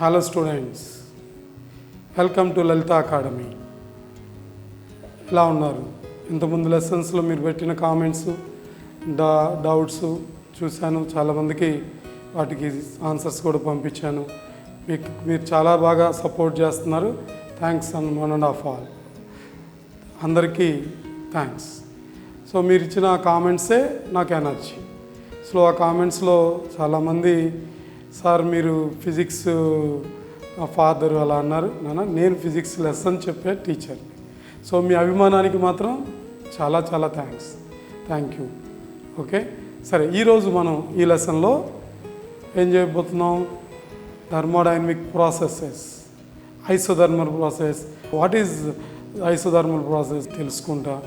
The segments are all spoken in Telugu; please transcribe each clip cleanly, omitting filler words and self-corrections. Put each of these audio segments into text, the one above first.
Hello students, welcome to Lalitha academy. ఎలా ఉన్నారు? ఇంతకుముందు లెసన్స్లో మీరు పెట్టిన కామెంట్స్, డౌట్స్ చూశాను. చాలామందికి వాటికి ఆన్సర్స్ కూడా పంపించాను. మీరు చాలా బాగా సపోర్ట్ చేస్తున్నారు. Thanks and one and of all. అందరికీ థ్యాంక్స్. సో మీరు ఇచ్చిన కామెంట్సే నాకు ఎనర్జీ. సో ఆ కామెంట్స్లో చాలామంది, సార్ మీరు ఫిజిక్స్ ఫాదర్ అలా అన్నారు. నేను ఫిజిక్స్ లెసన్ చెప్పే టీచర్. సో మీ అభిమానానికి మాత్రం చాలా చాలా థ్యాంక్ యూ. ఓకే, సరే. ఈరోజు మనం ఈ లెసన్లో ఏం చేయబోతున్నాం? Thermodynamic processes, isothermal process. What is isothermal process తెలుసుకుంటా.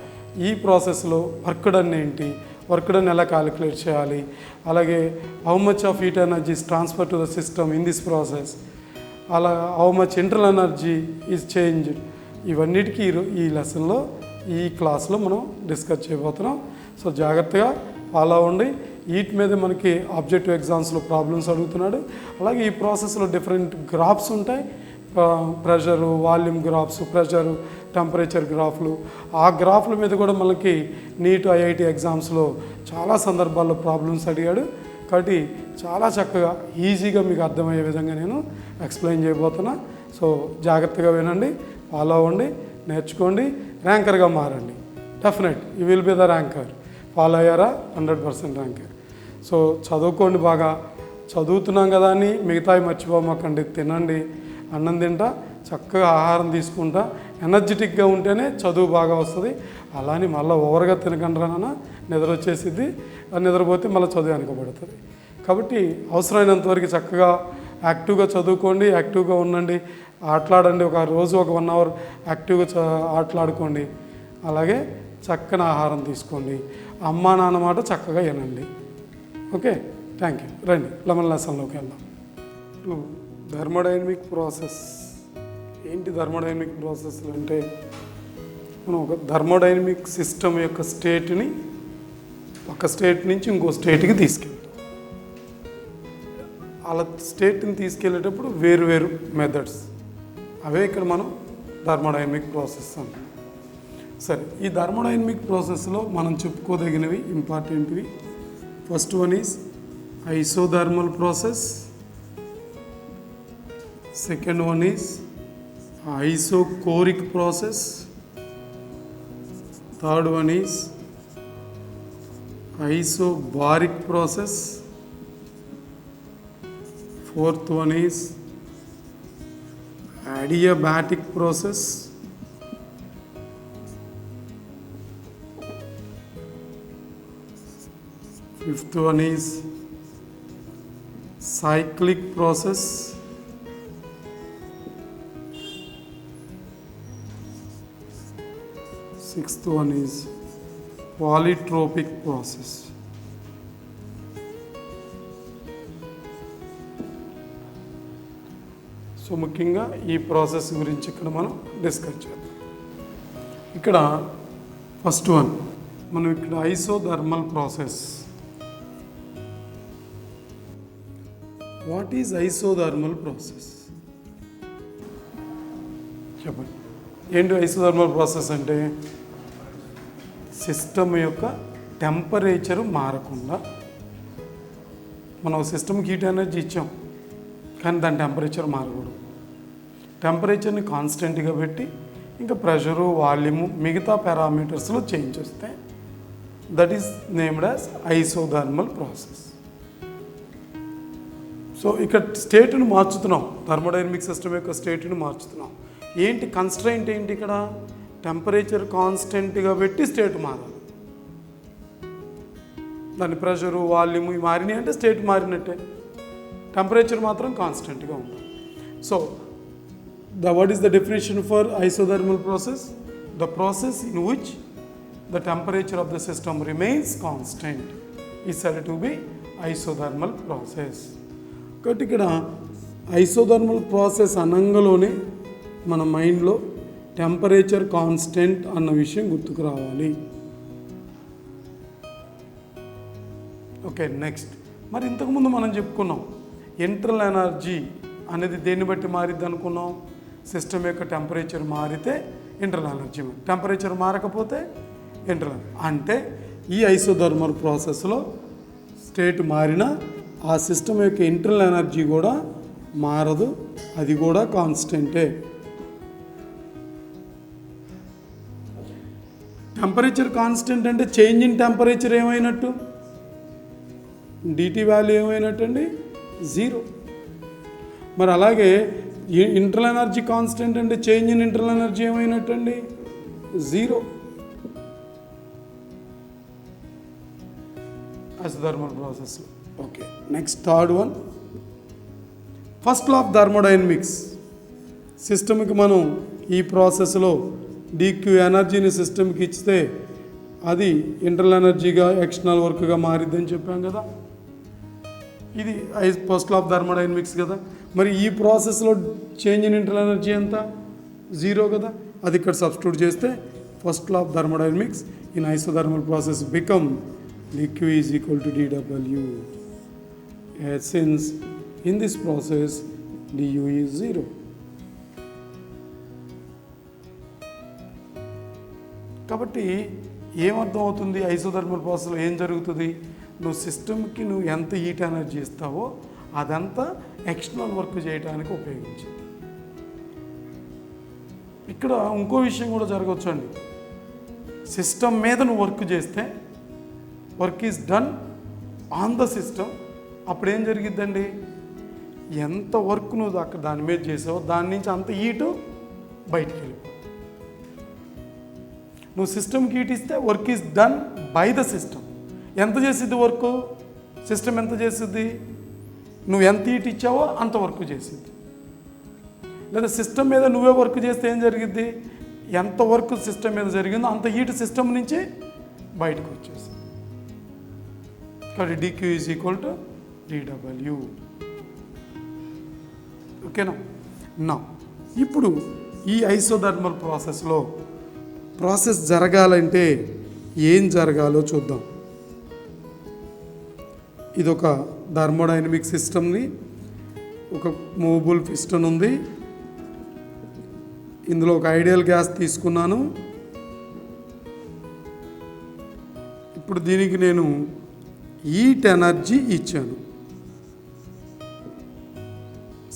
ఈ ప్రాసెస్లో వర్క్ డన్ ఏంటి, వర్క్ డన్ ఎలా క్యాలిక్యులేట్ చేయాలి, అలాగే how much of heat energy is transfer to the system in this process, అలా how much internal energy is changed, ఇవన్నిటికీ ఈ లెసన్లో ఈ క్లాస్లో మనం డిస్కస్ చేయబోతున్నాం. సో జాగ్రత్తగా ఫాలో అవ్వండి. వీటి మీద మనకి ఆబ్జెక్టివ్ ఎగ్జామ్స్లో ప్రాబ్లమ్స్ అడుగుతున్నాడు. అలాగే ఈ ప్రాసెస్లో డిఫరెంట్ గ్రాఫ్స్ ఉంటాయి. Pressure, volume graphs, pressure, temperature గ్రాఫ్లు. ఆ గ్రాఫ్ల మీద కూడా మనకి నీట్ ఐఐటి ఎగ్జామ్స్లో చాలా సందర్భాల్లో ప్రాబ్లమ్స్ అడిగాడు. కాబట్టి చాలా చక్కగా ఈజీగా మీకు అర్థమయ్యే విధంగా నేను ఎక్స్ప్లెయిన్ చేయబోతున్నా. సో జాగ్రత్తగా వినండి, ఫాలో అవ్వండి, నేర్చుకోండి, ర్యాంకర్గా మారండి. Definite you will be the ranker. Follow అయ్యారా? 100% ర్యాంకర్. సో చదువుకోండి, బాగా చదువుతున్నాం కదా అని మిగతావి మర్చిపోమాకండి. తినండి, అన్నం తింటా, చక్కగా ఆహారం తీసుకుంటా, ఎనర్జెటిక్గా ఉంటేనే చదువు బాగా వస్తుంది. అలానే మళ్ళీ ఓవర్గా తినకండి రానా, నిద్ర వచ్చేసిద్ది. నిద్రపోతే మళ్ళీ చదువు వెనకబడుతుంది. కాబట్టి అవసరమైనంతవరకు చక్కగా యాక్టివ్గా చదువుకోండి, యాక్టివ్గా ఉండండి, ఆటలాడండి. ఒక రోజు ఒక 1 అవర్ యాక్టివ్గా ఆటలాడుకోండి. అలాగే చక్కని ఆహారం తీసుకోండి. అమ్మా నాన్న మాట చక్కగా వినండి. Okay, thank you. రండి లెమన్ లెసన్లోకి వెళ్దాం. థర్మోడైనమిక్ ప్రాసెస్ ఏంటి? థర్మోడైనమిక్ ప్రాసెస్లు అంటే మనం ఒక థర్మోడైనమిక్ సిస్టమ్ యొక్క స్టేట్ని ఒక స్టేట్ నుంచి ఇంకో స్టేట్కి తీసుకెళ్తాం. అలా స్టేట్ని తీసుకెళ్ళేటప్పుడు వేరు మెథడ్స్, అవే ఇక్కడ మనం థర్మోడైనమిక్ ప్రాసెస్ అంటాం. సరే, ఈ థర్మోడైనమిక్ ప్రాసెస్లో మనం చెప్పుకోదగినవి ఇంపార్టెంట్వి. First one is isothermal process. Second one is isochoric process. Third one is isobaric process. Fourth one is adiabatic process. Fifth one is cyclic process. Sixth one is polytropic process. So ముఖ్యంగా ఈ ప్రాసెస్ గురించి ఇక్కడ మనం డిస్కస్ చేద్దాం. ఇక్కడ ఫస్ట్ వన్ మనం ఇక్కడ isothermal process. What is isothermal process? చెప్పండి, ఏంటి ఐసోథర్మల్ ప్రాసెస్ అంటే? సిస్టమ్ యొక్క టెంపరేచర్ మారకుండా, మనం సిస్టమ్కి హీట్ ఎనర్జీ ఇచ్చాం కానీ దాని టెంపరేచర్ మారకూడదు. టెంపరేచర్ని కాన్స్టెంట్గా పెట్టి ఇంకా ప్రెషరు, వాల్యూము, మిగతా పారామీటర్స్లో చేంజ్ వస్తే that is named as isothermal process. So ఇక్కడ స్టేట్ను మార్చుతున్నాం, థర్మోడైనమిక్ సిస్టమ్ యొక్క స్టేట్ను మార్చుతున్నాం. ఏంటి కన్స్ట్రైంట్ ఏంటి? ఇక్కడ టెంపరేచర్ కాన్స్టెంట్గా పెట్టి స్టేట్ మారాలి. దాని ప్రెషరు, వాల్యూమ్ మారినాయి అంటే స్టేట్ మారినట్టే. టెంపరేచర్ మాత్రం కాన్స్టెంట్గా ఉండాలి. So what is the definition for isothermal process? The process in which the temperature of the system remains constant is said to be isothermal process. కాబట్టి ఇక్కడ ఐసోథర్మల్ ప్రాసెస్ అనంగలోనే మన మైండ్లో టెంపరేచర్ కాన్స్టెంట్ అన్న విషయం గుర్తుకు రావాలి. ఓకే, నెక్స్ట్ మరి ఇంతకుముందు మనం చెప్పుకున్నాం ఇంటర్నల్ ఎనర్జీ అనేది దేన్ని బట్టి మారిద్ది అనుకున్నాం? సిస్టమ్ యొక్క టెంపరేచర్ మారితే ఇంటర్నల్ ఎనర్జీ, టెంపరేచర్ మారకపోతే ఇంటర్నల్. అంటే ఈ ఐసోథర్మల్ ప్రాసెస్లో స్టేట్ మారినా ఆ సిస్టమ్ యొక్క ఇంటర్నల్ ఎనర్జీ కూడా మారదు, అది కూడా కాన్స్టెంటే. టెంపరేచర్ కాన్స్టెంట్ అంటే చేంజ్ ఇన్ టెంపరేచర్ ఏమైనట్టు? డిటి వాల్యూ ఏమైనట్టు అండి? 0. మరి అలాగే ఇంటర్నల్ ఎనర్జీ కాన్స్టెంట్ అంటే చేంజ్ ఇన్ ఇంటర్నల్ ఎనర్జీ ఏమైనట్టు అండి? 0. Isothermal process. Okay, next third one, first law of thermodynamics. సిస్టమ్కి మనం ఈ ప్రాసెస్లో డిక్యూ ఎనర్జీని సిస్టమ్కి ఇస్తే అది ఇంటర్నల్ ఎనర్జీగా ఎక్స్టర్నల్ వర్క్గా మారిద్దని చెప్పాం కదా. ఇది ఫస్ట్ లా ఆఫ్ థర్మోడైనమిక్స్ కదా. మరి ఈ ప్రాసెస్లో చేంజ్ ఇన్ ఇంటర్నల్ ఎనర్జీ ఎంత? 0 కదా. అది ఇక్కడ సబ్స్టిట్యూట్ చేస్తే first law of thermodynamics in isothermal process become dq is equal to dw, since in this process du is 0. కాబట్టి ఏమర్థం అవుతుంది? ఐసోథర్మల్ ప్రాసెస్లో ఏం జరుగుతుంది? నువ్వు సిస్టమ్కి నువ్వు ఎంత హీట్ ఎనర్జీ ఇస్తావో అదంతా ఎక్స్టర్నల్ వర్క్ చేయడానికి ఉపయోగించింది. ఇక్కడ ఇంకో విషయం కూడా జరగవచ్చు అండి. సిస్టమ్ మీద నువ్వు వర్క్ చేస్తే work is done on the system, అప్పుడు ఏం జరిగిద్దండి? ఎంత వర్క్ నువ్వు అక్కడ దాని మీద చేసావో దాని నుంచి అంత హీటు బయటికి వెళ్ళిపో. నువ్వు సిస్టమ్కి హీట్ ఇస్తే work is done by the system. ఎంత చేసిద్ది వర్క్? సిస్టమ్ ఎంత చేసిద్ది? నువ్వు ఎంత హీట్ ఇచ్చావో అంత వర్క్ చేసిద్ది. లేదా సిస్టమ్ మీద నువ్వే వర్క్ చేస్తే ఏం జరిగిద్ది? ఎంత వర్క్ సిస్టమ్ మీద జరిగిందో అంత హీట్ సిస్టమ్ నుంచి బయటకు వచ్చేసింది. కాబట్టి dq is equal to dw. ఓకేనా? నా ఇప్పుడు ఈ ఐసోథర్మల్ ప్రాసెస్లో ప్రాసెస్ జరగాలంటే ఏం జరగాలో చూద్దాం. ఇదొక థర్మోడైనమిక్ సిస్టమ్ని, ఒక మూవబుల్ పిస్టన్ ఉంది. ఇందులో ఒక ఐడియల్ గ్యాస్ తీసుకున్నాను. ఇప్పుడు దీనికి నేను హీట్ ఎనర్జీ ఇచ్చాను.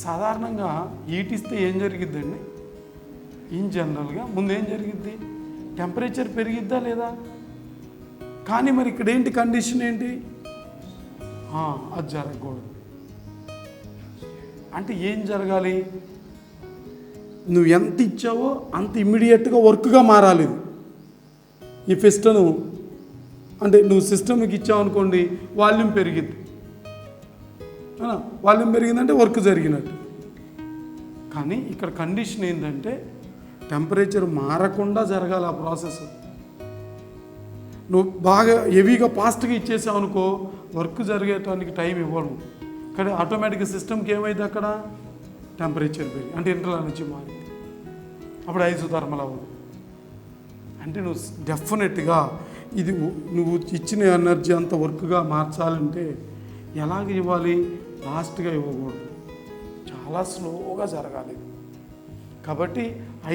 సాధారణంగా హీట్ ఇస్తే ఏం జరిగిద్దండి? ఇన్ జనరల్గా ముందు ఏం జరిగిద్ది? టెంపరేచర్ పెరిగిద్దా లేదా? కానీ మరి ఇక్కడ ఏంటి కండిషన్ ఏంటి? అది జరగకూడదు. అంటే ఏం జరగాలి? నువ్వు ఎంత ఇచ్చావో అంత ఇమ్మీడియట్గా వర్క్గా మారాలి. ఈ పిస్టను అంటే నువ్వు సిస్టమ్కి ఇచ్చావు అనుకోండి, వాల్యూమ్ పెరిగిద్ది. వాల్యూమ్ పెరిగిందంటే వర్క్ జరిగినట్టు. కానీ ఇక్కడ కండిషన్ ఏంటంటే టెంపరేచర్ మారకుండా జరగాలి ఆ ప్రాసెస్. నువ్వు బాగా హెవీగా ఫాస్ట్గా ఇచ్చేసావు అనుకో, వర్క్ జరిగేటానికి టైం ఇవ్వను. కానీ ఆటోమేటిక్గా సిస్టమ్కి ఏమైంది? అక్కడ టెంపరేచర్ పెరిగి అంటే ఇంటర్నల్ ఎనర్జీ మారింది. అప్పుడు ఐసోథర్మల్ అవ్వదు. అంటే నువ్వు డెఫినెట్గా ఇది నువ్వు ఇచ్చిన ఎనర్జీ అంత వర్క్గా మార్చాలంటే ఎలాగ ఇవ్వాలి? ఫాస్ట్గా ఇవ్వకూడదు, చాలా స్లోగా జరగాలి. కాబట్టి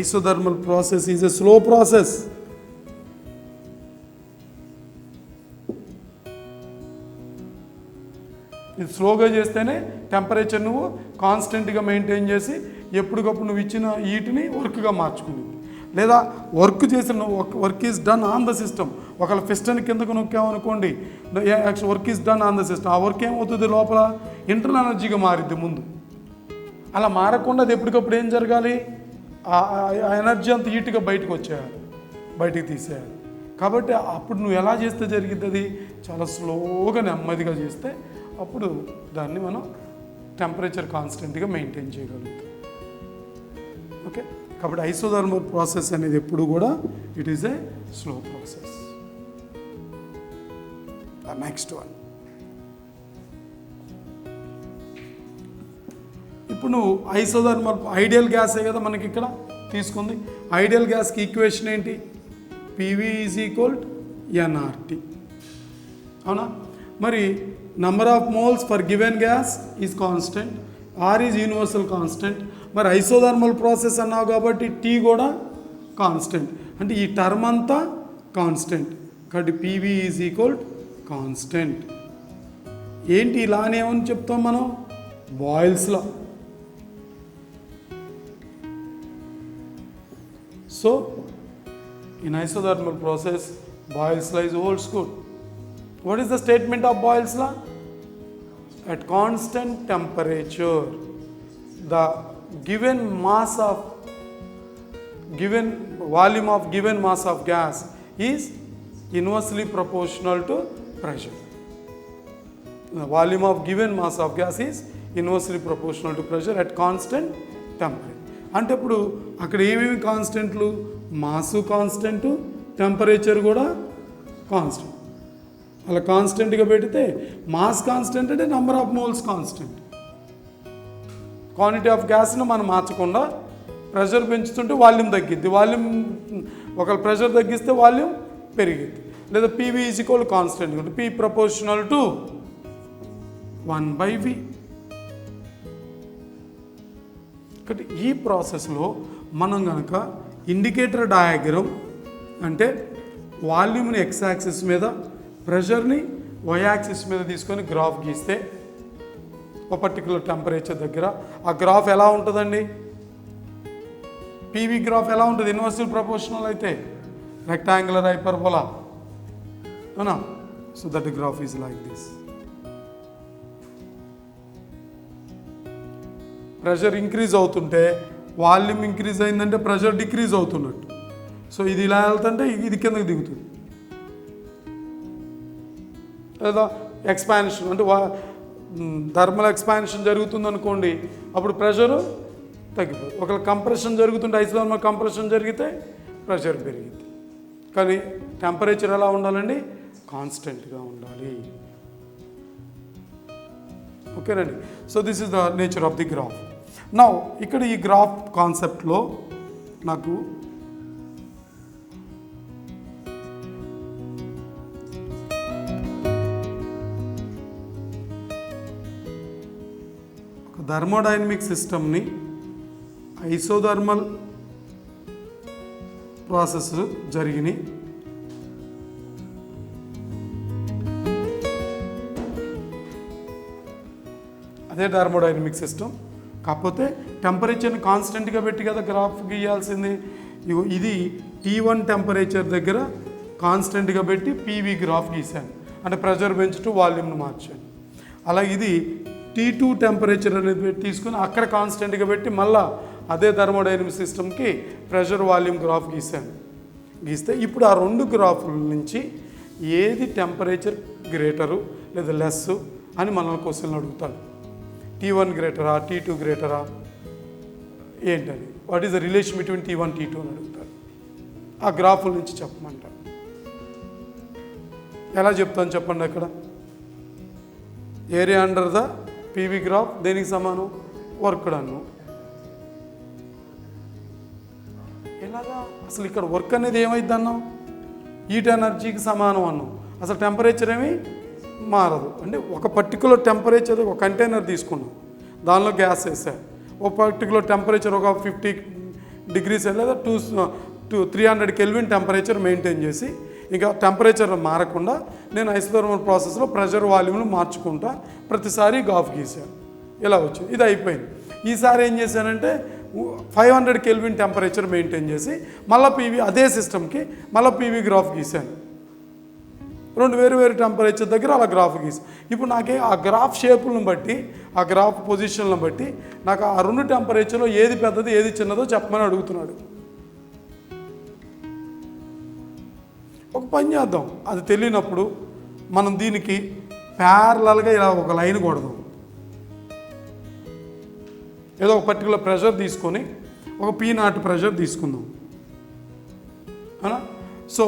isothermal process is a slow process. ఇది స్లోగా చేస్తేనే టెంపరేచర్ నువ్వు కాన్స్టెంట్గా మెయింటైన్ చేసి ఎప్పటికప్పుడు నువ్వు ఇచ్చిన హీట్ని వర్క్గా మార్చుకునేది. లేదా వర్క్ చేసిన work is done on the system. ఒకవేళ పిస్టన్ కిందకు నొక్కామనుకోండి, work is done on the system. ఆ వర్క్ ఏమవుతుంది? లోపల ఇంటర్నల్ ఎనర్జీగా మారిద్ది ముందు. అలా మారకుండా అది ఎప్పటికప్పుడు ఏం జరగాలి? ఆ ఎనర్జీ అంత హీట్గా బయటకు వచ్చేయాలి, బయటికి తీసేయాలి. కాబట్టి అప్పుడు నువ్వు ఎలా చేస్తే జరిగిద్ది? అది చాలా స్లోగా నెమ్మదిగా చేస్తే అప్పుడు దాన్ని మనం టెంపరేచర్ కాన్స్టెంట్గా మెయింటైన్ చేయగలుగుతాం. ఓకే, కాబట్టి ఐసోథర్మల్ ప్రాసెస్ అనేది ఎప్పుడు కూడా it is a slow process. Next one, ఇప్పుడు నువ్వు ఐసోథర్మల్ ఐడియల్ గ్యాసే కదా మనకి ఇక్కడ తీసుకుంది. ఐడియల్ గ్యాస్కి ఈక్వేషన్ ఏంటి? PV is equal NRT. అవునా? మరి number of moles for given gas is constant, R is universal constant. మరి ఐసోథర్మల్ ప్రాసెస్ అన్నావు కాబట్టి టీ కూడా కాన్స్టెంట్, అంటే ఈ టర్మ్ అంతా కాన్స్టెంట్. కాబట్టి పీవీ ఈజ్ ఈక్వల్ కాన్స్టెంట్. ఏంటి ఇలానే ఏమని చెప్తాం మనం? బాయిల్స్లో. So in isothermal process Boyle's law is holds good. What is the statement of Boyle's law? At constant temperature, the given volume of given mass of gas is inversely proportional to pressure. The volume of given mass of gas is inversely proportional to pressure at constant temperature. అంటే ఇప్పుడు అక్కడ ఏమేమి కాన్స్టెంట్లు? మాసు కాన్స్టెంట్, టెంపరేచర్ కూడా కాన్స్టెంట్. అలా కాన్స్టెంట్గా పెడితే మాస్ కాన్స్టెంట్ అంటే number of moles constant. Quantity of గ్యాస్ను మనం మార్చకుండా ప్రెషర్ పెంచుతుంటే వాల్యూమ్ తగ్గిద్ది. వాల్యూమ్ ఒక ప్రెషర్ తగ్గిస్తే వాల్యూమ్ పెరిగిద్ది. లేదా పీవీ ఈజ్ ఈక్వల్ కాన్స్టెంట్ అంటే పీ ప్రపోర్షనల్ టు 1/v. కాబట్టి ఈ ప్రాసెస్లో మనం కనుక ఇండికేటర్ డయాగ్రామ్ అంటే వాల్యూమ్ని ఎక్స్ యాక్సిస్ మీద, ప్రెషర్ని వై యాక్సిస్ మీద తీసుకొని గ్రాఫ్ గీస్తే ఒక పర్టికులర్ టెంపరేచర్ దగ్గర ఆ గ్రాఫ్ ఎలా ఉంటుందండి? పీవీ గ్రాఫ్ ఎలా ఉంటుంది? ఇన్వర్స్లీ ప్రపోర్షనల్ అయితే రెక్టాంగులర్ హైపర్బోలా, అవునా? So that graph is like this. Pressure increase అవుతుంటే వాల్యూమ్ ఇంక్రీజ్ అయిందంటే ప్రెషర్ డిక్రీజ్ అవుతున్నట్టు. సో ఇది ఇలా వెళ్తుంటే ఇది కిందకి దిగుతుంది. లేదా ఎక్స్పాన్షన్ అంటే థర్మల్ ఎక్స్పాన్షన్ జరుగుతుంది అనుకోండి, అప్పుడు ప్రెషరు తగ్గిపోతుంది. ఒకవేళ కంప్రెషన్ జరుగుతుంటే ఐసోథర్మల్ కంప్రెషన్ జరిగితే ప్రెషర్ పెరిగింది. కానీ టెంపరేచర్ ఎలా ఉండాలండి? కాన్స్టెంట్గా ఉండాలి. ఓకేనండి. So this is the nature of the graph. Now ఇక్కడ ఈ గ్రాఫ్ కాన్సెప్ట్లో నాకు ఒక థర్మోడైనమిక్ సిస్టమ్ని ఐసోథర్మల్ ప్రాసెస్ జరిగినాయి. అదే థర్మోడైనమిక్ సిస్టమ్, కాకపోతే టెంపరేచర్ని కాన్స్టెంట్గా పెట్టి కదా గ్రాఫ్ గీయాల్సింది. ఇది T1 టెంపరేచర్ దగ్గర కాన్స్టెంట్గా పెట్టి పీవీ గ్రాఫ్ గీశాను, అంటే ప్రెషర్ పెంచుతూ వాల్యూమ్ను మార్చాను. అలాగే ఇది T2 టెంపరేచర్ అనేది తీసుకుని అక్కడ కాన్స్టెంట్గా పెట్టి మళ్ళీ అదే థర్మోడైనమిక్ సిస్టమ్కి ప్రెషర్ వాల్యూమ్ గ్రాఫ్ గీస్తే ఇప్పుడు ఆ రెండు గ్రాఫ్ల నుంచి ఏది టెంపరేచర్ గ్రేటరు లేదా లెస్ అని మనల్ని క్వశ్చన్లు అడుగుతాడు. T1 గ్రేటరా, T2 గ్రేటరా ఏంటని, what is the relation between T1 T2 అని అడుగుతాడు. ఆ గ్రాఫుల నుంచి చెప్పమంటాడు. ఎలా చెప్తాను చెప్పండి. అక్కడ area under the PV graph దేనికి సమానం? Work done. ఎలాగా అసలు ఇక్కడ వర్క్ అనేది ఏమైంది అన్నాం? హీట్ ఎనర్జీకి సమానం అన్నాం. అసలు టెంపరేచర్ ఏమి మారదు. అంటే ఒక పర్టికులర్ టెంపరేచర్ ఒక కంటైనర్ తీసుకున్నాం, దానిలో గ్యాస్ వేసారు. ఒక పర్టికులర్ టెంపరేచర్ ఒక 50 degrees లేదా 300 Kelvin టెంపరేచర్ మెయింటైన్ చేసి ఇంకా టెంపరేచర్ మారకుండా నేను ఐసోథర్మల్ ప్రాసెస్లో ప్రెషర్ వాల్యూమ్ను మార్చుకుంటా ప్రతిసారి గ్రాఫ్ గీసాను. ఇలా వచ్చింది, ఇది అయిపోయింది. ఈసారి ఏం చేశానంటే 500 Kelvin టెంపరేచర్ మెయింటైన్ చేసి మళ్ళీ పీవీ అదే సిస్టమ్కి మళ్ళీ పీవీ గ్రాఫ్ గీశాను. రెండు వేరు టెంపరేచర్ దగ్గర అలా గ్రాఫ్ గీసి ఇప్పుడు నాకే ఆ గ్రాఫ్ షేపులను బట్టి ఆ గ్రాఫ్ పొజిషన్లను బట్టి నాకు ఆ రెండు టెంపరేచర్లో ఏది పెద్దది ఏది చిన్నదో చెప్పమని అడుగుతున్నాడు. ఒక పని చేద్దాం, అది తెలియనప్పుడు మనం దీనికి ప్యారలల్గా ఇలా ఒక లైన్ కొడదాం. ఏదో ఒక పర్టికులర్ ప్రెషర్ తీసుకొని ఒక P0 ప్రెషర్ తీసుకుందాం, అవునా? సో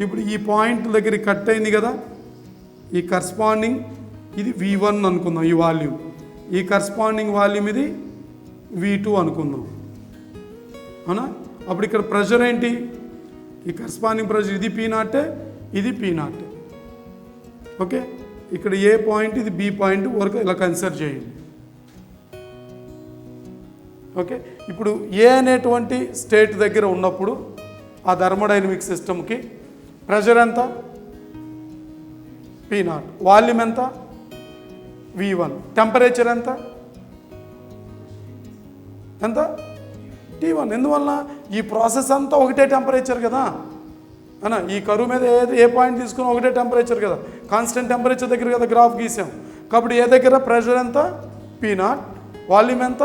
ఇప్పుడు ఈ పాయింట్ దగ్గర కట్ అయింది కదా, ఈ కరస్పాండింగ్ ఇది V1 అనుకుందాం, ఈ వాల్యూమ్. ఈ కరస్పాండింగ్ వాల్యూమ్ ఇది V2 అనుకుందాం, అవునా? అప్పుడు ఇక్కడ ప్రెషర్ ఏంటి? ఈ కరస్పాండింగ్ ప్రెషర్ ఇది P0, ఇది P0. ఓకే, ఇక్కడ ఏ పాయింట్ ఇది B పాయింట్ వరకు ఇలా కన్సిడర్ చేయండి. ఓకే, ఇప్పుడు ఏ అనేటువంటి స్టేట్ దగ్గర ఉన్నప్పుడు ఆ థర్మోడైనమిక్ సిస్టమ్కి ప్రెషర్ ఎంత? P0. వాల్యూమ్ ఎంత? V1. టెంపరేచర్ ఎంత? ఎంత? T1. ఎందువల్ల? ఈ ప్రాసెస్ అంతా ఒకటే టెంపరేచర్ కదా అన్న. ఈ కరువు మీద ఏ పాయింట్ తీసుకున్నా ఒకటే టెంపరేచర్ కదా, కాన్స్టెంట్ టెంపరేచర్ దగ్గర కదా గ్రాఫ్ గీసాం. కాబట్టి ఏ దగ్గర ప్రెషర్ ఎంత? P0. వాల్యూమ్ ఎంత?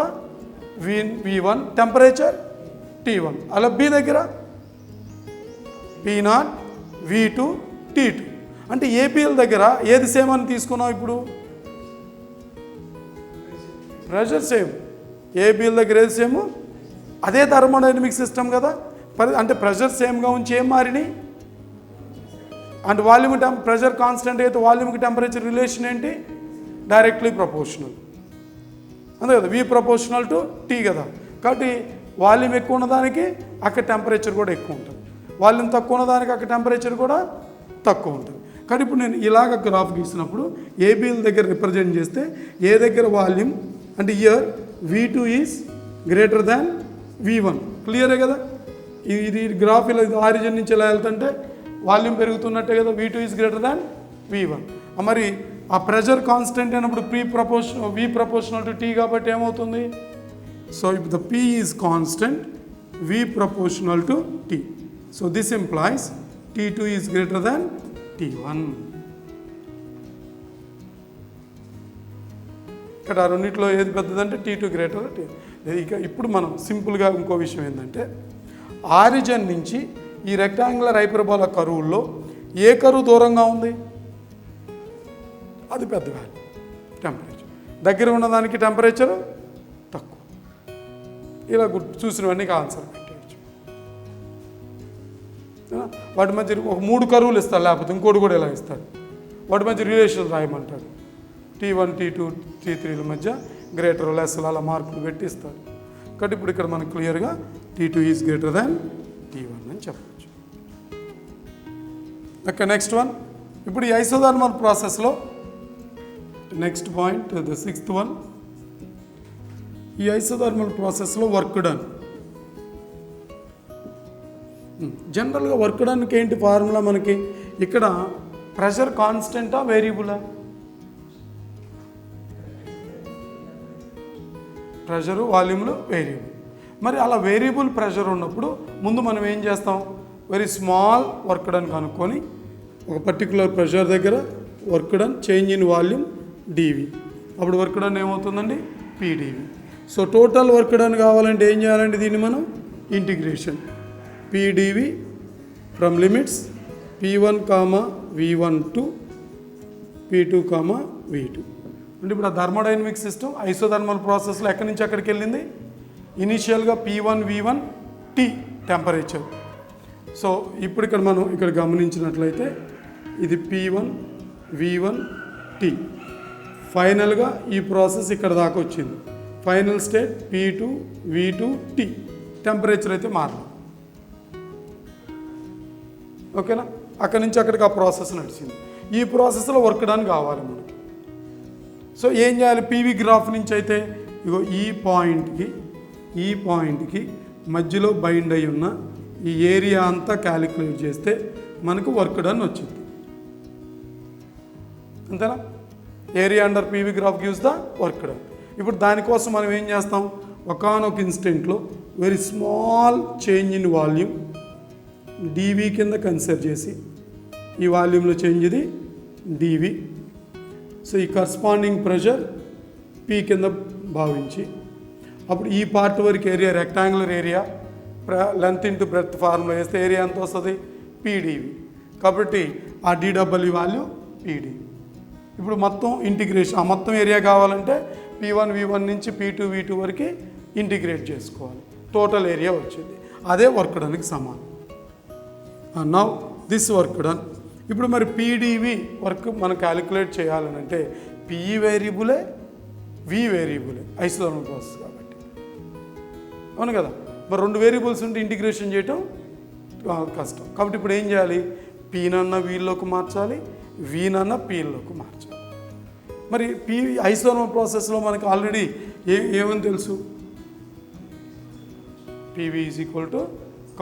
V1. Temperature T1. అలా B దగ్గర P0, V2, T2. అంటే ఏపీఎల్ దగ్గర ఏది సేమ్ అని తీసుకున్నాం? ఇప్పుడు ప్రెషర్ సేమ్. ఏపీఎల్ దగ్గర ఏది సేమ్? అదే థర్మోడైనమిక్ సిస్టమ్ కదా. అంటే ప్రెషర్ సేమ్గా ఉంచి ఏం మారినాయి అంటే వాల్యూమ్ ప్రెషర్ కాన్స్టెంట్ అయితే వాల్యూమ్కి టెంపరేచర్ రిలేషన్ ఏంటి? Directly proportional. అంతే కదా, V ప్రపోర్షనల్ టు T కదా. కాబట్టి వాల్యూమ్ ఎక్కువ ఉన్నదానికి అక్కడ టెంపరేచర్ కూడా ఎక్కువ ఉంటుంది, వాల్యూమ్ తక్కువ ఉన్నదానికి అక్కడ టెంపరేచర్ కూడా తక్కువ ఉంటుంది. కానీ ఇప్పుడు నేను ఇలాగ గ్రాఫ్ గీసినప్పుడు ఏబిఎల్ దగ్గర రిప్రజెంట్ చేస్తే ఏ దగ్గర వాల్యూమ్ అంటే year V2 is greater than V1. క్లియరే కదా. ఇది గ్రాఫ్ ఇలా ఆరిజిన్ నుంచి ఎలా వెళ్తుంటే వాల్యూమ్ పెరుగుతున్నట్టే కదా, V2 is greater than V1. మరి ఆ ప్రెషర్ కాన్స్టెంట్ అయినప్పుడు V ప్రపోర్షనల్ టు T కాబట్టి ఏమవుతుంది? So if the P is constant, V proportional to T. So this implies T2 is greater than T1. ఇక్కడ రెండింటిలో ఏది పెద్దదంటే T2 గ్రేటర్ T. ఇక ఇప్పుడు మనం సింపుల్గా ఇంకో విషయం ఏంటంటే ఆరిజిన్ నుంచి ఈ రెక్టాంగులర్ హైపర్బోలా కరువుల్లో ఏ కరువు దూరంగా ఉంది? అది పెద్ద వాల్యూ టెంపరేచర్. దగ్గర ఉన్నదానికి టెంపరేచర్ తక్కువ. ఇలా చూసినవన్నీ ఆన్సర్ పెట్టేయచ్చు. వాటి మధ్య ఒక 3 కరువులు ఇస్తారు, లేకపోతే ఇంకోటి కూడా ఇలా ఇస్తారు. వాటి మధ్య రిలేషన్ రాయమంటారు. T1, T2, T3ల మధ్య గ్రేటర్ లెస్ అలా మార్కులు పెట్టి ఇస్తారు. కాబట్టి ఇప్పుడు ఇక్కడ మనకు క్లియర్గా T2 is greater than T1 అని చెప్పచ్చు. Okay, next one. ఇప్పుడు ఈ ఐసోథర్మల్ ప్రాసెస్లో next point, the 6th one. ఈ ఐసోథర్మల్ ప్రాసెస్లో వర్క్ డన్. జనరల్గా వర్క్ డన్కి ఏంటి ఫార్ములా మనకి? ఇక్కడ ప్రెషర్ కాన్స్టెంటా వేరియబులా? ప్రెషరు వాల్యూమ్లు వేరియబుల్. మరి అలా వేరియబుల్ ప్రెషర్ ఉన్నప్పుడు ముందు మనం ఏం చేస్తాం? వెరీ స్మాల్ వర్క్ డన్ కనుక్కొని ఒక పర్టికులర్ ప్రెషర్ దగ్గర work done change in volume dV. అప్పుడు వర్క్ డన్ ఏమవుతుందండి? PdV. So total work done కావాలంటే ఏం చేయాలంటే దీన్ని మనం integration PdV from limits P1, V1 to P2, V2. అంటే ఇప్పుడు ఆ థర్మోడైనమిక్ సిస్టమ్ ఐసోథర్మల్ ప్రాసెస్లో ఎక్కడి నుంచి ఎక్కడికి వెళ్ళింది? ఇనీషియల్గా P1, V1, T temperature. So ఇప్పుడు ఇక్కడ మనం ఇక్కడ గమనించినట్లయితే ఇది P1, V1, T. ఫైనల్గా ఈ ప్రాసెస్ ఇక్కడ దాకా వచ్చింది. Final state P2, V2, T. Temperature అయితే మారదు. ఓకేనా? అక్కడి నుంచి అక్కడికి ఆ ప్రాసెస్ నడిచింది. ఈ ప్రాసెస్లో వర్క్ డన్ కావాలి మనకి. సో ఏం చేయాలి? పీవీ గ్రాఫ్ నుంచి అయితే ఇగో ఈ పాయింట్కి మధ్యలో బైండ్ అయి ఉన్న ఈ ఏరియా అంతా క్యాలిక్యులేట్ చేస్తే మనకు వర్క్ డన్ వచ్చింది. అంతేనా? Area under PV graph gives the work done. ఇప్పుడు దానికోసం మనం ఏం చేస్తాం? ఒకానొక ఇన్స్టెంట్లో very small change in volume dV కింద కన్సిడర్ చేసి ఈ వాల్యూమ్లో చేంజ్ ఇది dV. సో ఈ కరస్పాండింగ్ ప్రెషర్ P కింద భావించి అప్పుడు ఈ పార్ట్ వరకు area rectangular area length into breadth formula వేస్తే ఏరియా ఎంత వస్తుంది? PdV. కాబట్టి ఆ dW వాల్యూ PD. ఇప్పుడు మొత్తం ఇంటిగ్రేషన్, ఆ మొత్తం ఏరియా కావాలంటే P1, V1 నుంచి P2, V2 వరకు ఇంటిగ్రేట్ చేసుకోవాలి. టోటల్ ఏరియా వచ్చింది. అదే వర్క్ డన్కి సమానం. Now this work done. ఇప్పుడు మరి PdV వర్క్ మనం క్యాలిక్యులేట్ చేయాలని అంటే PE వేరియబులే, V వేరియబులే ఐసోథర్మల్ ప్రాసెస్ కాబట్టి. అవును కదా? మరి 2 వేరియబుల్స్ ఉంటే ఇంటిగ్రేషన్ చేయటం కష్టం. కాబట్టి ఇప్పుడు ఏం చేయాలి? Pనన్న వీల్లోకి మార్చాలి, Vనన్న Pలోకి మార్చాలి. మరి ఐసోథర్మల్ ప్రాసెస్లో మనకి ఆల్రెడీ ఏమని తెలుసు? PV is equal to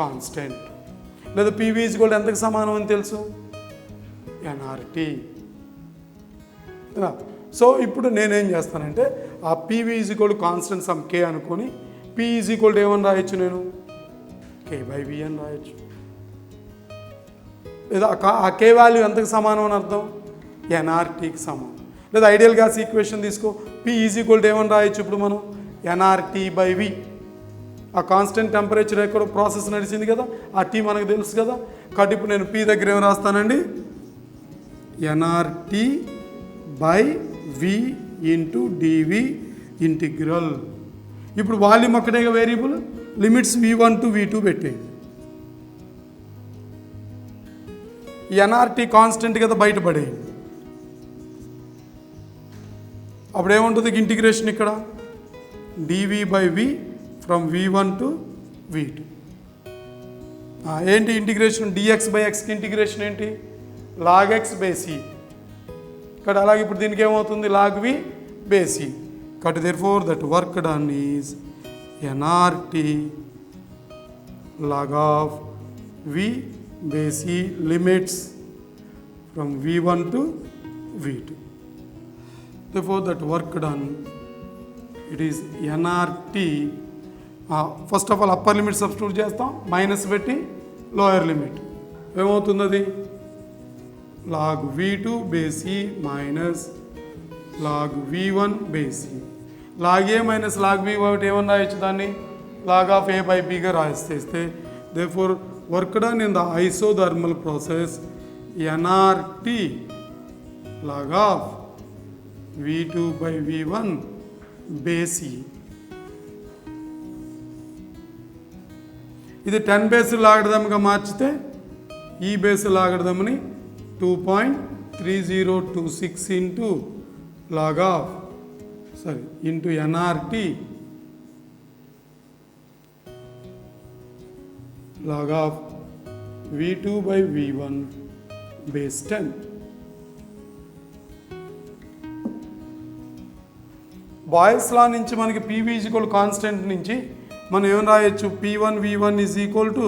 constant, లేదా పీవీ ఈజ్ ఈక్వల్ టు ఎంతకు సమానం అని తెలుసు, ఎన్ఆర్టీ. సో ఇప్పుడు నేనేం చేస్తానంటే ఆ PV is equal to constant some K అనుకొని పీ ఈజ్ ఈక్వల్ టు ఏమని రాయొచ్చు, నేను కే/వి అని రాయొచ్చు. లేదా ఆ కే వాల్యూ ఎంతకు సమానం అని అర్థం, ఎన్ఆర్టీకి సమానం. లేదా ఐడియల్ గ్యాస్ ఈక్వేషన్ తీసుకో, పీ ఈజ్ ఈక్వల్ టు ఏమని రాయొచ్చు ఇప్పుడు మనం, ఎన్ఆర్టీ/వి. ఆ కాన్స్టెంట్ టెంపరేచర్ ఎక్కడ ప్రాసెస్ నడిచింది కదా, ఆ టీ మనకు తెలుసు కదా. కాబట్టి ఇప్పుడు నేను పీ దగ్గర ఏం రాస్తానండి, ఎన్ఆర్టీ/వి ఇంటూ డివి ఇంటిగ్రల్. ఇప్పుడు వాల్యూమ్ ఒక్కటే variable, limits V1 to V2 పెట్టేయండి. ఎన్ఆర్టీ కాన్స్టెంట్ కదా బయటపడేయండి. అప్పుడు ఏముంటుంది ఇంటిగ్రేషన్ ఇక్కడ, dV/V from V1 to V2. ఏంటి ఇంటిగ్రేషన్, dx/xకి ఇంటిగ్రేషన్ ఏంటి, log x/c. ఇక్కడ అలాగే ఇప్పుడు దీనికి ఏమవుతుంది, log v/c. కాబట్టి therefore that work done is nRT log of v/c limits from V1 to V2. Therefore that work done, it is nRT. First of all upper limit substitute చేస్తాం, మైనస్ పెట్టి లోయర్ లిమిట్ ఏమవుతుంది, అది log v2/c minus log v1/c. log a minus log v ఒకటి ఏమన్నా రాయొచ్చు, దాన్ని log of a/bగా రాయిస్తే therefore work done in the isothermal process nRT log of v2/v1/c. ఇది 10 బేస్ లాగడదాముగా మార్చితే ఈ బేస్ లాగడదామని 2.3026 into log of into nRT log of v2/v1/10. Boyle's law నుంచి మనకి పీవీ ఈజ్ ఈక్వల్ కాన్స్టెంట్ నుంచి మనం ఏమని రాయొచ్చు, P1V1 is equal to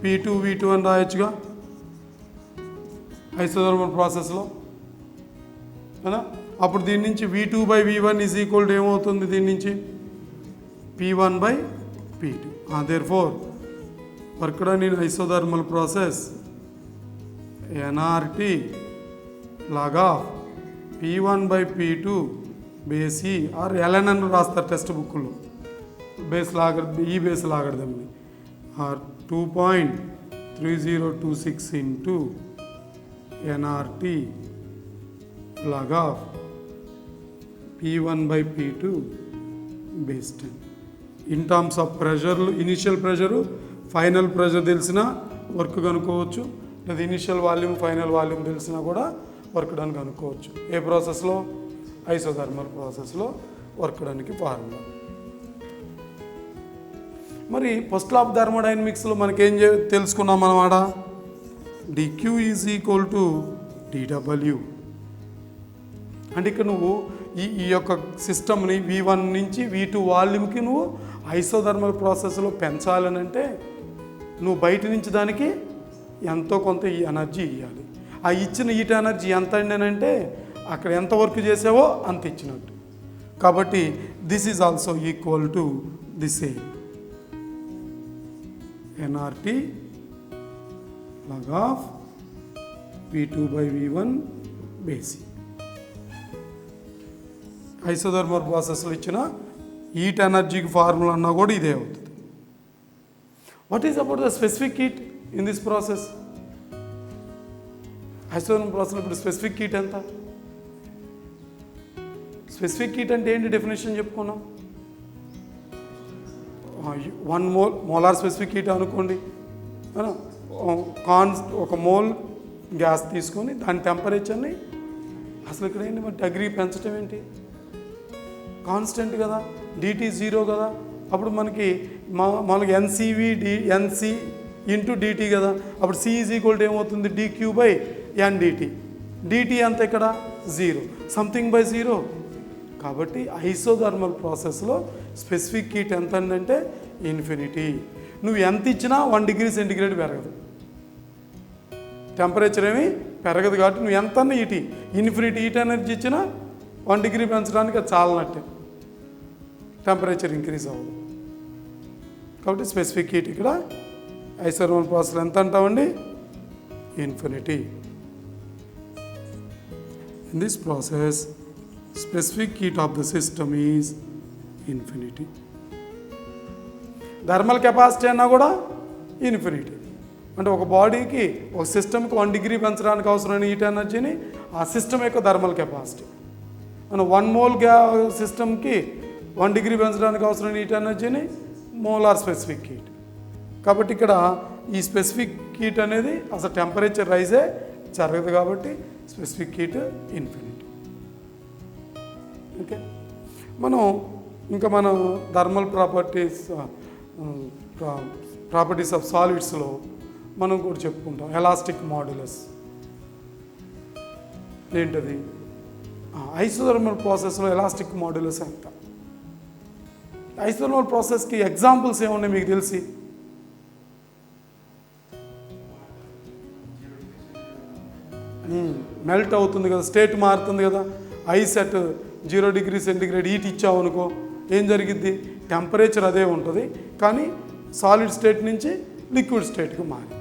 P2V2 అని రాయొచ్చుగా ఐసోథర్మల్ ప్రాసెస్లో కదా. అప్పుడు దీని నుంచి V2/V1 ఈజ్ ఈక్వల్ టు ఏమవుతుంది, దీని నుంచి P1/P2. therefore work done in isothermal process nRT log of P1/P2/c or ln అని రాస్తారు టెక్స్ట్ బుక్లో, బేస్ ఈ బేస్ లాగడదామని or 2.3026 into nRT log of P1/P2/10. In terms of ప్రెషర్లు, ఇనిషియల్ ప్రెషరు ఫైనల్ ప్రెషర్ తెలిసినా వర్క్ కనుక్కోవచ్చు, లేదా ఇనిషియల్ వాల్యూమ్ ఫైనల్ వాల్యూమ్ తెలిసినా కూడా వర్క్ డన్ కనుక్కోవచ్చు. ఏ ప్రాసెస్లో, ఐసోథర్మల్ ప్రాసెస్లో వర్క్ డన్కి ఫార్ములా. మరి ఫస్ట్ లా ఆఫ్ థర్మోడైనమిక్స్లో మనకేం తెలుసుకున్నాం అన్నమాట, dq is equal to dW. అంటే ఇక్కడ నువ్వు ఈ యొక్క సిస్టమ్ని V1 నుంచి V2 వాల్యూమ్కి నువ్వు ఐసోథర్మల్ ప్రాసెస్లో పెంచాలని అంటే నువ్వు బయట నుంచి దానికి ఎంతో కొంత ఈ ఎనర్జీ ఇవ్వాలి. ఆ ఇచ్చిన హీట్ ఎనర్జీ ఎంత అంటే అక్కడ ఎంత వర్క్ చేసావో అంత ఇచ్చినట్టు. కాబట్టి this is also equal to the same nRT log of V2/V1/c. Isothermal ప్రాసెస్లో ఇచ్చిన హీట్ ఎనర్జీకి ఫార్ములా అన్నా కూడా ఇదే అవుతుంది. What is about the specific heat in this process? Isothermal ప్రాసెస్లో ఇప్పుడు స్పెసిఫిక్ హీట్ ఎంత? స్పెసిఫిక్ హీట్ అంటే ఏంటి డెఫినేషన్ చెప్పుకున్నాం, 1 మోలార్ స్పెసిఫిక్ హీట్ అనుకోండి. ఒక మోల్ గ్యాస్ తీసుకొని దాని టెంపరేచర్ని అసలు ఇక్కడ ఏంటి మరి డిగ్రీ పెంచడం ఏంటి, కాన్స్టెంట్ కదా, డిటీ 0 కదా. అప్పుడు మనకి ఎన్సి ఇంటూ డిటీ కదా. అప్పుడు సి ఈజ్ ఈక్వల్ టు ఏమవుతుంది, dQ/NdT. డిటీ అంత ఇక్కడ 0, సంథింగ్ బై 0. కాబట్టి ఐసోథర్మల్ ప్రాసెస్లో స్పెసిఫిక్ హీట్ ఎంత అంటే ఇన్ఫినిటీ. నువ్వు ఎంత ఇచ్చినా 1 డిగ్రీ సెంటిగ్రేడ్ పెరగదు, టెంపరేచర్ ఏమి పెరగదు. కాబట్టి నువ్వు ఎంత హీట్ ఇన్ఫినిటీ హీట్ ఎనర్జీ ఇచ్చినా 1 డిగ్రీ పెంచడానికి అది చాలనట్టే, టెంపరేచర్ ఇంక్రీజ్ అవ్వదు. కాబట్టి స్పెసిఫిక్ హీట్ ఇక్కడ ఐసోథర్మల్ ప్రాసెస్ ఎంత అంటామండి? Infinity. In this process specific heat of the system is infinity. Thermal capacity అన్నా కూడా ఇన్ఫినిటీ. అంటే ఒక బాడీకి ఒక సిస్టమ్కి 1 డిగ్రీ పెంచడానికి అవసరమైన హీట్ ఎనర్జీని ఆ సిస్టమ్ యొక్క థర్మల్ కెపాసిటీ. మనం 1 మోల్ సిస్టమ్కి 1 డిగ్రీ పెంచడానికి అవసరమైన హీట్ ఎనర్జీని మోలార్ స్పెసిఫిక్ హీట్. కాబట్టి ఇక్కడ ఈ స్పెసిఫిక్ హీట్ అనేది అసలు టెంపరేచర్ రైజే జరగదు, కాబట్టి స్పెసిఫిక్ హీట్ ఇన్ఫినిటీ. ఓకే, మన థర్మల్ ప్రాపర్టీస్ ఆఫ్ సాలిడ్స్లో మనం కూడా చెప్పుకుంటాం. ఎలాస్టిక్ మాడ్యులస్ ఏంటది? ఐసోథర్మల్ ప్రాసెస్లో ఎలాస్టిక్ మాడ్యులస్ ఎంత? ఐసోథర్మల్ ప్రాసెస్కి ఎగ్జాంపుల్స్ ఏమున్నాయి మీకు తెలిసి? మెల్ట్ అవుతుంది కదా, స్టేట్ మారుతుంది కదా. Ice at 0 degree centigrade heat ఇచ్చావు అనుకో, ఏం జరిగిద్ది? టెంపరేచర్ అదే ఉంటుంది, కానీ సాలిడ్ స్టేట్ నుంచి లిక్విడ్ స్టేట్కి మారింది,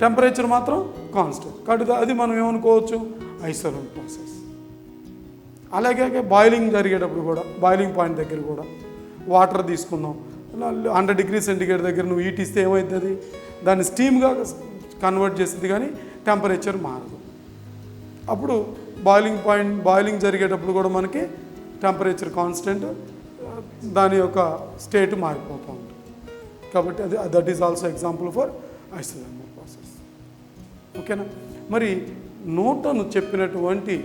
టెంపరేచర్ మాత్రం కాన్స్టెంట్. కాబట్టి అది మనం ఏమనుకోవచ్చు? Isothermal process. అలాగే బాయిలింగ్ జరిగేటప్పుడు కూడా, బాయిలింగ్ పాయింట్ దగ్గర కూడా వాటర్ తీసుకుందాం, 100 డిగ్రీ సెంటిగ్రేడ్ దగ్గర నువ్వు హీట్ ఇస్తే ఏమవుతుంది? దాన్ని స్టీమ్గా కన్వర్ట్ చేస్తుంది, కానీ టెంపరేచర్ మారదు. అప్పుడు బాయిలింగ్ జరిగేటప్పుడు కూడా మనకి టెంపరేచర్ కాన్స్టెంట్, దాని యొక్క స్టేట్ మారిపోతూ ఉంటుంది. కాబట్టి that is also example for isothermal process. ఓకేనా? మరి న్యూటన్ చెప్పినటువంటి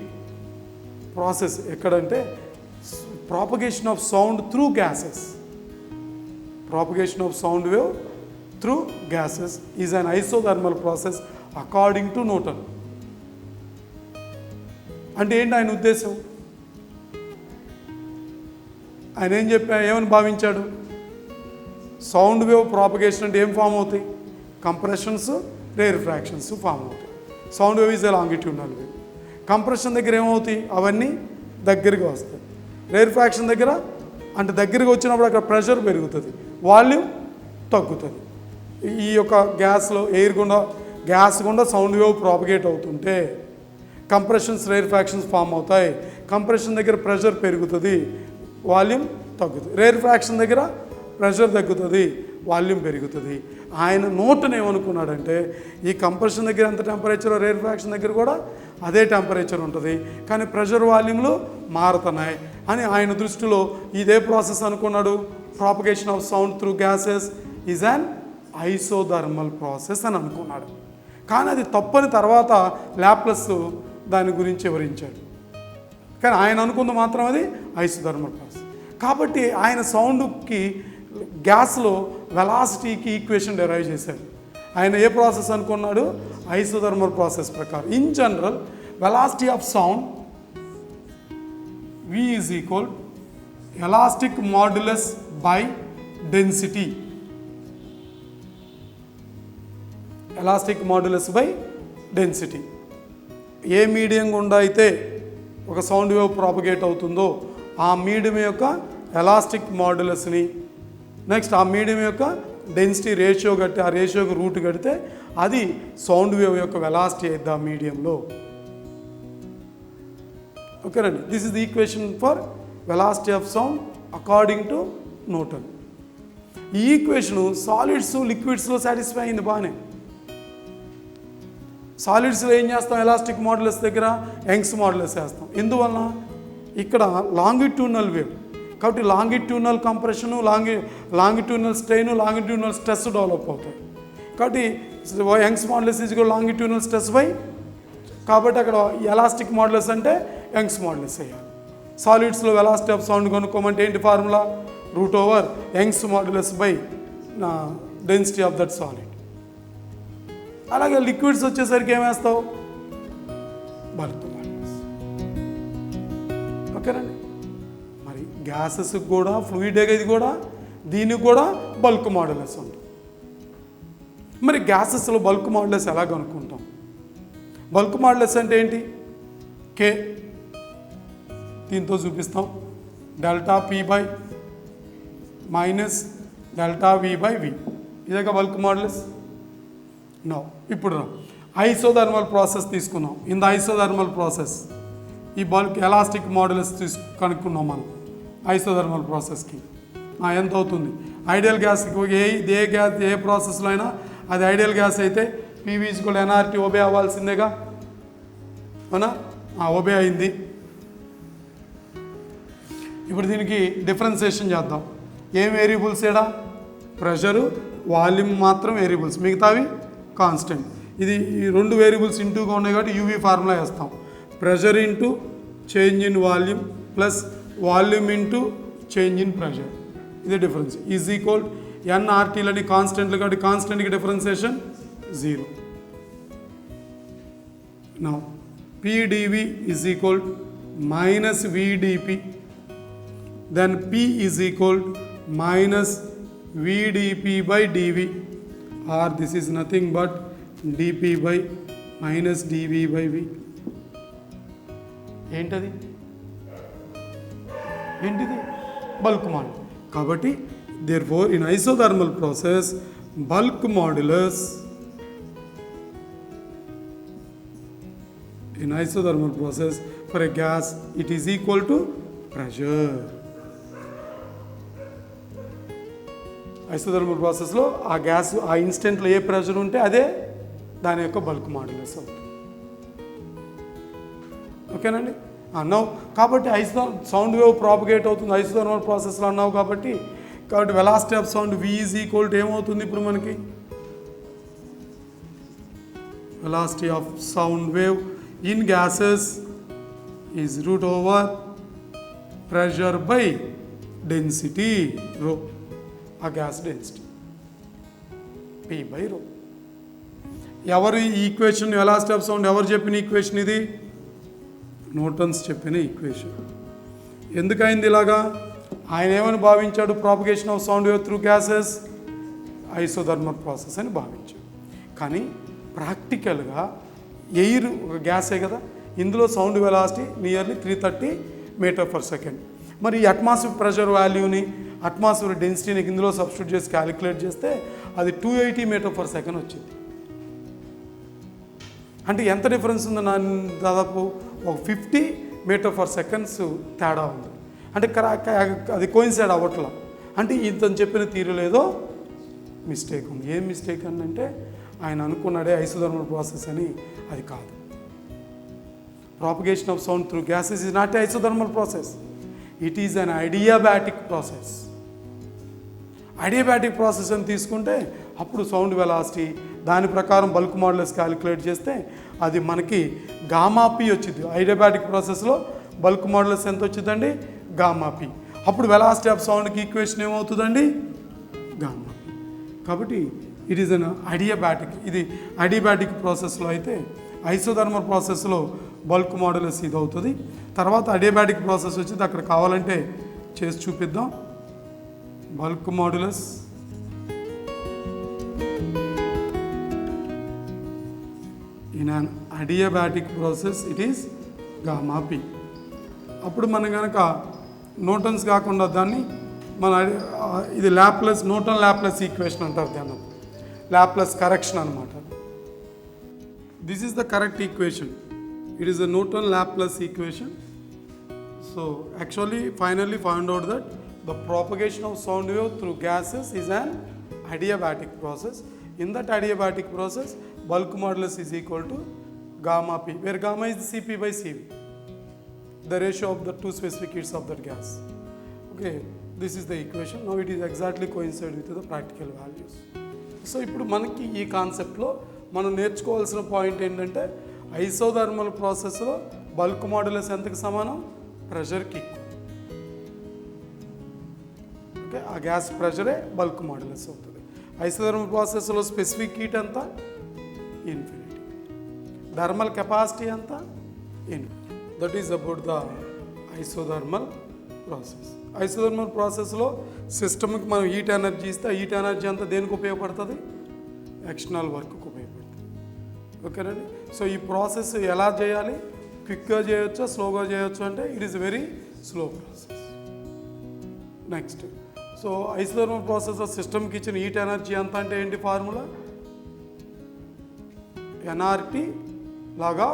ప్రాసెస్ ఎక్కడంటే propagation of sound through gases. Propagation of sound wave through gases is an isothermal process according to Newton. అంటే ఏంటి ఆయన ఉద్దేశం? ఆయన ఏమని భావించాడు? సౌండ్ వేవ్ ప్రాపగేషన్ అంటే ఏం ఫామ్ అవుతాయి? కంప్రెషన్స్, రేర్ ఫ్రాక్షన్స్ ఫామ్ అవుతాయి. Sound wave is a longitudinal wave. Compression దగ్గర ఏమవుతాయి? అవన్నీ దగ్గరికి వస్తాయి. రేర్ ఫ్రాక్షన్ దగ్గర అంటే దగ్గరికి వచ్చినప్పుడు అక్కడ ప్రెషర్ పెరుగుతుంది, వాల్యూమ్ తగ్గుతుంది. ఈ యొక్క గ్యాస్ గుండా సౌండ్ వేవ్ ప్రాపగేట్ అవుతుంటే కంప్రెషన్స్, రేర్ ఫ్రాక్షన్స్ ఫామ్ అవుతాయి. కంప్రెషన్ దగ్గర ప్రెషర్ పెరుగుతుంది, వాల్యూమ్ తగ్గుతుంది. రేర్ ఫ్రాక్షన్ దగ్గర ప్రెషర్ తగ్గుతుంది, వాల్యూమ్ పెరుగుతుంది. ఆయన న్యూటన్ ఏమనుకున్నాడంటే ఈ కంప్రెషన్ దగ్గర ఎంత టెంపరేచర్, రేర్ ఫ్రాక్షన్ దగ్గర కూడా అదే టెంపరేచర్ ఉంటుంది, కానీ ప్రెషర్, వాల్యూమ్లు మారుతున్నాయి అని ఆయన దృష్టిలో ఇదే ప్రాసెస్ అనుకున్నాడు. Propagation of sound through gases is an isothermal process అని అనుకున్నాడు. కానీ అది తప్పని తర్వాత లాప్లస్ దాని గురించి వివరించాడు. కానీ ఆయన అనుకుంది మాత్రం అది ఐసోథర్మల్ ప్రాసెస్. కాబట్టి ఆయన సౌండ్కి గ్యాస్లో వెలాసిటీకి ఈక్వేషన్ డెరైవ్ చేశాడు. ఆయన ఏ ప్రాసెస్ అనుకున్నాడు? ఐసోథర్మల్ ప్రాసెస్ ప్రకారం. In general velocity of sound V is equal elastic modulus by density. Elastic modulus by density. A medium గుండా అయితే ఒక సౌండ్ వేవ్ ప్రాపగేట్ అవుతుందో ఆ మీడియం యొక్క ఎలాస్టిక్ మాడ్యులస్ని, నెక్స్ట్ ఆ మీడియం యొక్క డెన్సిటీ రేషియో కట్టి, ఆ రేషియోకి రూట్ కడితే అది సౌండ్ వేవ్ యొక్క వెలాసిటీ అయితే ఆ మీడియంలో. ఓకేనండి, this is the equation for velocity of sound according to Newton. ఈ ఈక్వేషను సాలిడ్స్, లిక్విడ్స్లో సాటిస్ఫై అయింది బాగానే. సాలిడ్స్లో ఏం చేస్తాం? ఎలాస్టిక్ మాడ్యులస్ దగ్గర యంగ్స్ మాడ్యులస్ వేస్తాం. ఎందువలన? ఇక్కడ లాంగిట్యూడినల్ వేవ్ కాబట్టి longitudinal compression, longitudinal strain, longitudinal stress develop అవుతాయి. కాబట్టి Young's modulus is equal longitudinal stress by, కాబట్టి అక్కడ ఎలాస్టిక్ మాడ్యులస్ అంటే యంగ్స్ మాడ్యులస్ అయ్యాలి. సాలిడ్స్లో వెలాసిటీ ఆఫ్ సౌండ్ కనుక్కోమంటే ఏంటి formula? √/, Young's modulus by density of that solid. అలాగే లిక్విడ్స్ వచ్చేసరికి ఏమేస్తావు? Bulk modulus. ఓకేనండి. మరి గ్యాసెస్కి కూడా ఫ్లూయిడ్ ఇది కూడా దీనికి కూడా బల్క్ మాడ్యులస్ ఉంటుంది. మరి గ్యాసెస్లో బల్క్ మాడ్యులస్ ఎలా కనుక్కుంటాం? బల్క్ మాడ్యులస్ అంటే ఏంటి? కే దీంతో చూపిస్తాం, delta P by minus delta V by V, ఇదేగా బల్క్ మాడ్యులస్. నో ఇప్పుడు ఐసోథర్మల్ ప్రాసెస్ తీసుకున్నాం. ఇన్ ద ఐసోథర్మల్ ప్రాసెస్ ఈ బల్క్ ఎలాస్టిక్ మాడ్యులస్ కనుక్కున్నాం మనం ఐసోథర్మల్ ప్రాసెస్కి. ఎంత అవుతుంది? ఐడియల్ గ్యాస్కి ఏ గ్యాస్ ఏ ప్రాసెస్లో అయినా అది ఐడియల్ గ్యాస్ అయితే పీవీ ఈక్వల్ ఎన్ఆర్టీ ఓబే అవ్వాల్సిందేగా, అవునా? ఓబే అయింది. ఇప్పుడు దీనికి డిఫరెన్సియేషన్ చేద్దాం. ఏం వేరియబుల్స్ ఏడా? ప్రెషరు, వాల్యూమ్ మాత్రం వేరియబుల్స్, మిగతావి కాన్స్టెంట్. ఇది ఈ రెండు వేరియబుల్స్ ఇంటూగా ఉన్నాయి కాబట్టి యూవీ ఫార్ములా వేస్తాం. Pressure into change in volume plus volume into change in pressure, ఇది డిఫరెన్స్. ఈజ్ ఈక్వల్ ఎన్ఆర్టీలని కాన్స్టెంట్లు కాబట్టి కాన్స్టెంట్కి differentiation 0. Now PdV is equal minus VdP, then P is equal minus VdP by dV, or this is nothing but dP by minus dV by V. ఏంటిది? Bulk modulus. కాబట్టి therefore in isothermal process bulk modulus for a gas it is equal to pressure. Isothermal ప్రాసెస్లో ఆ గ్యాస్ ఆ ఇన్స్టెంట్లో ఏ ప్రెషర్ ఉంటే అదే దాని యొక్క బల్క్ మాడ్యులస్ అవుతుంది. ఓకేనండి అన్నావు కాబట్టి సౌండ్ వేవ్ ప్రాపగేట్ అవుతుంది ఐసోథర్మల్ ప్రాసెస్లో అన్నావు కాబట్టి velocity of sound V is equal to ఏమవుతుంది? ఇప్పుడు మనకి velocity of sound wave in gases is root over pressure by density rho, ఆ gas density P by rho. ఎవరు ఈ ఈక్వేషన్ వెలాసిటీ ఆఫ్ సౌండ్ ఎవరు చెప్పిన ఈక్వేషన్? ఇది న్యూటన్స్ చెప్పిన ఈక్వేషన్. ఎందుకైంది ఇలాగా? ఆయన ఏమని భావించాడు? Propagation of sound wave through gases isothermal process అని భావించాడు. కానీ ప్రాక్టికల్గా ఎయిర్ ఒక గ్యాసే కదా, ఇందులో sound velocity nearly 330 meter per second. మరి ఈ అట్మాస్ఫియర్ ప్రెషర్ వాల్యూని అట్మాస్ఫియర్ డెన్సిటీని ఇందులో సబ్స్టిట్యూట్ చేసి క్యాలిక్యులేట్ చేస్తే అది 280 మీటర్ పర్ సెకండ్ వచ్చింది. అంటే ఎంత డిఫరెన్స్ ఉందో దాదాపు ఒక 50 మీటర్ పర్ సెకండ్స్ తేడా ఉంది. అంటే అది కోయిన్సైడ్ అవ్వట్లా. అంటే ఇతను చెప్పిన తీరులేదో మిస్టేక్ ఉంది. ఏం మిస్టేక్ అంటే ఆయన అనుకున్నాడే ఐసోథర్మల్ ప్రాసెస్ అని, అది కాదు. Propagation of sound through gases is not isothermal process, it is an adiabatic process. Adiabatic process అని తీసుకుంటే అప్పుడు సౌండ్ వెలాసిటీ దాని ప్రకారం బల్క్ మాడ్యులస్ క్యాలిక్యులేట్ చేస్తే అది మనకి గామా పి వచ్చింది. ఐడియాబాటిక్ ప్రాసెస్లో బల్క్ మాడ్యులస్ ఎంత వచ్చిందండి? Gamma P. అప్పుడు వెలాసిటీ ఆఫ్ సౌండ్కి ఈక్వేషన్ ఏమవుతుందండి? Gamma P. కాబట్టి ఇట్ ఈజ్ అన్ ఐడియాబాటిక్. ఇది ఐడియాబాటిక్ ప్రాసెస్లో అయితే ఐసోథర్మల్ ప్రాసెస్లో బల్క్ మాడ్యులస్ ఇది అవుతుంది. తర్వాత అడియాబాటిక్ ప్రాసెస్ వచ్చింది, అక్కడ కావాలంటే చేసి చూపిద్దాం. Bulk modulus in an adiabatic process it is gamma P. అప్పుడు మనం కనుక న్యూటన్స్ కాకుండా దాన్ని మన ఇది న్యూటన్ లాప్లస్ ఈక్వేషన్ అంటారు దాన్ని, లాప్లస్ కరెక్షన్ అనమాట. This is the correct equation. It is a Newton Laplace equation. So actually finally found out that the propagation of sound wave through gases is an adiabatic process. In that adiabatic process bulk modulus is equal to gamma p, where gamma is Cp by Cv, the ratio of the two specific heats of that gas. Okay, this is the equation. Now it is exactly coincide with the practical values. So ఇప్పుడు మనకి ఈ కాన్సెప్ట్లో మనం నేర్చుకోవాల్సిన పాయింట్ ఏంటంటే ఐసోథర్మల్ ప్రాసెస్లో బల్క్ మాడ్యులస్ ఎంతకు సమానం? ప్రెషర్కి. ఓకే, ఆ గ్యాస్ ప్రెషరే బల్క్ మాడ్యులస్ అవుతుంది. ఐసోథర్మల్ ప్రాసెస్లో స్పెసిఫిక్ హీట్ ఎంత? ఇన్ఫినిటీ. థర్మల్ కెపాసిటీ ఎంత? Infinity. That is about the isothermal process. Isothermal ప్రాసెస్లో సిస్టమ్కి మనం హీట్ ఎనర్జీ ఇస్తే ఆ హీట్ ఎనర్జీ అంతా దేనికి ఉపయోగపడుతుంది? ఎక్స్టర్నల్ వర్క్కి ఉపయోగపడుతుంది. ఓకేనండి. సో ఈ ప్రాసెస్ ఎలా చేయాలి? క్విక్గా చేయొచ్చా స్లోగా చేయొచ్చు అంటే it is very slow process. Next, so isothermal ప్రాసెస్లో సిస్టమ్కి ఇచ్చిన హీట్ ఎనర్జీ ఎంత అంటే ఏంటి ఫార్ములా? ఎన్ఆర్టీ లాగా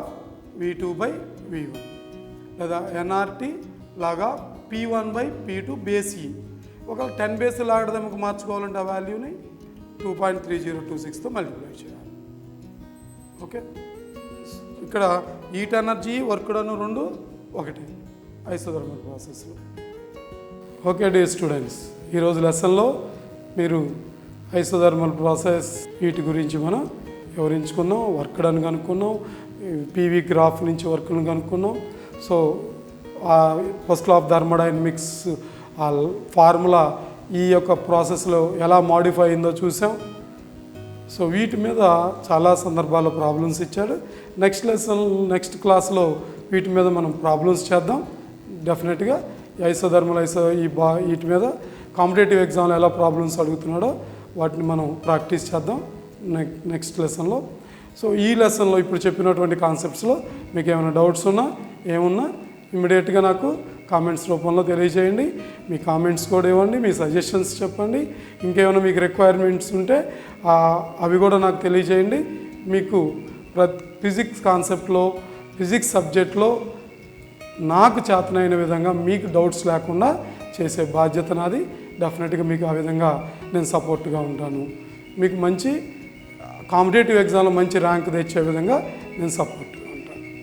V2/V1 లేదా ఎన్ఆర్టీ లాగా P1/P2 బేస్ ఈ. ఒకవేళ 10 బేస్ లాగడదానికి మార్చుకోవాలంటే ఆ వాల్యూని 2.3026తో మల్టిప్లై చేయాలి. ఓకే, ఇక్కడ హీట్ ఎనర్జీ వర్క్ డన్ రెండు ఒకటి ఐసోథర్మల్ ప్రాసెస్లో. ఓకే డియర్ స్టూడెంట్స్, ఈరోజు లెసన్లో మీరు ఐసోథర్మల్ ప్రాసెస్ వీటి గురించి మనం వివరించుకున్నాం, వర్క్ డన్ కనుక్కున్నాం, పీవీ గ్రాఫ్ నుంచి వర్క్ను కనుక్కున్నాం. So first law of thermodynamics ఆ ఫార్ములా ఈ యొక్క ప్రాసెస్లో ఎలా మాడిఫై అయిందో చూసాం. సో వీటి మీద చాలా సందర్భాల్లో ప్రాబ్లమ్స్ ఇచ్చాడు. నెక్స్ట్ క్లాస్లో వీటి మీద మనం ప్రాబ్లమ్స్ చేద్దాం. డెఫినెట్గా ఐసోథర్మల్ వీటి మీద కాంపిటేటివ్ ఎగ్జామ్లో ఎలా ప్రాబ్లమ్స్ అడుగుతున్నాడో వాటిని మనం ప్రాక్టీస్ చేద్దాం నెక్స్ట్ లెసన్లో. సో ఈ లెసన్లో ఇప్పుడు చెప్పినటువంటి కాన్సెప్ట్స్లో మీకు ఏమైనా డౌట్స్ ఉన్నా ఏమున్నా ఇమ్మీడియట్గా నాకు కామెంట్స్ రూపంలో తెలియజేయండి. మీ కామెంట్స్ కూడా ఇవ్వండి, మీ సజెషన్స్ చెప్పండి. ఇంకేమైనా మీకు రిక్వైర్మెంట్స్ ఉంటే అవి కూడా నాకు తెలియజేయండి. మీకు ఫిజిక్స్ కాన్సెప్ట్లో ఫిజిక్స్ సబ్జెక్ట్లో నాకు చేతనైన విధంగా మీకు డౌట్స్ లేకుండా చేసే బాధ్యత నాది. డెఫినెట్గా మీకు ఆ విధంగా నేను సపోర్ట్గా ఉంటాను. మీకు మంచి కాంపిటేటివ్ ఎగ్జామ్లో మంచి ర్యాంక్ తెచ్చే విధంగా నేను సపోర్ట్